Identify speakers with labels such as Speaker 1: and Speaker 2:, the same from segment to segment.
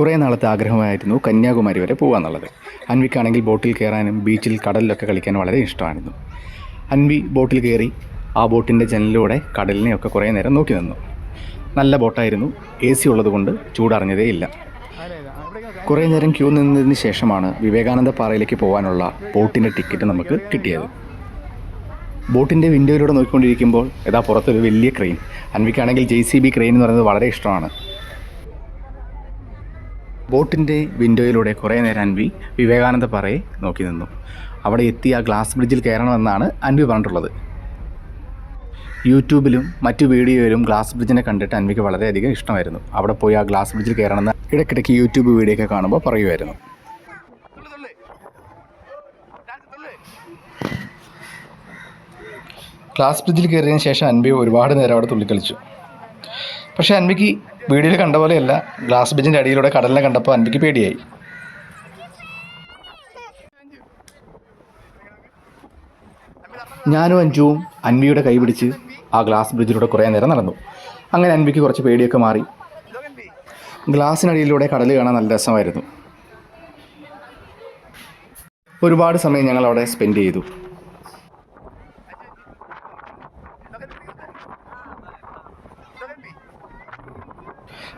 Speaker 1: കുറേ നാളത്തെ ആഗ്രഹമായിരുന്നു കന്യാകുമാരി വരെ പോകാമെന്നുള്ളത്. അൻവിക്കാണെങ്കിൽ ബോട്ടിൽ കയറാനും ബീച്ചിൽ കടലിലൊക്കെ കളിക്കാനും വളരെ ഇഷ്ടമായിരുന്നു. അൻവി ബോട്ടിൽ കയറി ആ ബോട്ടിൻ്റെ ജനലിലൂടെ കടലിനെയൊക്കെ കുറേ നേരം നോക്കി നിന്നു. നല്ല ബോട്ടായിരുന്നു. AC ഉള്ളതുകൊണ്ട് ചൂടറിഞ്ഞതേയില്ല. കുറേ നേരം ക്യൂ നിന്നതിന് ശേഷമാണ് വിവേകാനന്ദ പാറയിലേക്ക് പോകാനുള്ള ബോട്ടിൻ്റെ ടിക്കറ്റ് നമുക്ക് കിട്ടിയത്. ബോട്ടിൻ്റെ വിൻഡോയിലൂടെ നോക്കിക്കൊണ്ടിരിക്കുമ്പോൾ ഇതാ പുറത്തൊരു വലിയ ക്രെയിൻ. അൻവിക്കാണെങ്കിൽ JCB ക്രെയിൻ എന്ന് പറയുന്നത് വളരെ ഇഷ്ടമാണ്. ബോട്ടിൻ്റെ വിൻഡോയിലൂടെ കുറേ നേരം അൻവി വിവേകാനന്ദ പാറയെ നോക്കി നിന്നു. അവിടെ എത്തി ആ ഗ്ലാസ് ബ്രിഡ്ജിൽ കയറണമെന്നാണ് അൻവി പറഞ്ഞിട്ടുള്ളത്. യൂട്യൂബിലും മറ്റു വീഡിയോയിലും ഗ്ലാസ് ബ്രിഡ്ജിനെ കണ്ടിട്ട് അൻവിക്ക് വളരെയധികം ഇഷ്ടമായിരുന്നു. അവിടെ പോയി ആ ഗ്ലാസ് ബ്രിഡ്ജിൽ കയറണമെന്ന് ഇടയ്ക്കിടയ്ക്ക് യൂട്യൂബ് വീഡിയോ ഒക്കെ കാണുമ്പോൾ പറയുമായിരുന്നു. ഗ്ലാസ് ബ്രിഡ്ജിൽ കയറിയതിന് ശേഷം അൻവി ഒരുപാട് നേരം അവിടെ തുള്ളിക്കളിച്ചു. പക്ഷേ അൻവിക്ക് വീഡിയോയിൽ കണ്ട പോലെയല്ല, ഗ്ലാസ് ബ്രിഡ്ജിൻ്റെ അടിയിലൂടെ കടലിനെ കണ്ടപ്പോൾ അൻവിക്ക് പേടിയായി. ഞാനും അഞ്ജുവും അൻവിയുടെ കൈ പിടിച്ച് ആ ഗ്ലാസ് ബ്രിഡ്ജിലൂടെ കുറേ നേരം നടന്നു. അങ്ങനെ അൻവിക്ക് കുറച്ച് പേടിയൊക്കെ മാറി. ഗ്ലാസിനടിയിലൂടെ കടൽ കാണാൻ നല്ല രസമായിരുന്നു. ഒരുപാട് സമയം ഞങ്ങൾ അവിടെ സ്പെൻഡ് ചെയ്തു.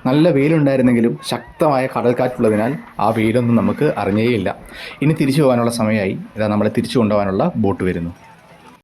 Speaker 1: നല്ല വെയിലുണ്ടായിരുന്നെങ്കിലും ശക്തമായ കടൽക്കാറ്റുള്ളതിനാൽ ആ വെയിലൊന്നും നമുക്ക് അറിഞ്ഞേയില്ല. ഇനി തിരിച്ചു പോകാനുള്ള സമയമായി. ഇതാ നമ്മളെ തിരിച്ചു കൊണ്ടുപോകാനുള്ള ബോട്ട് വരുന്നു.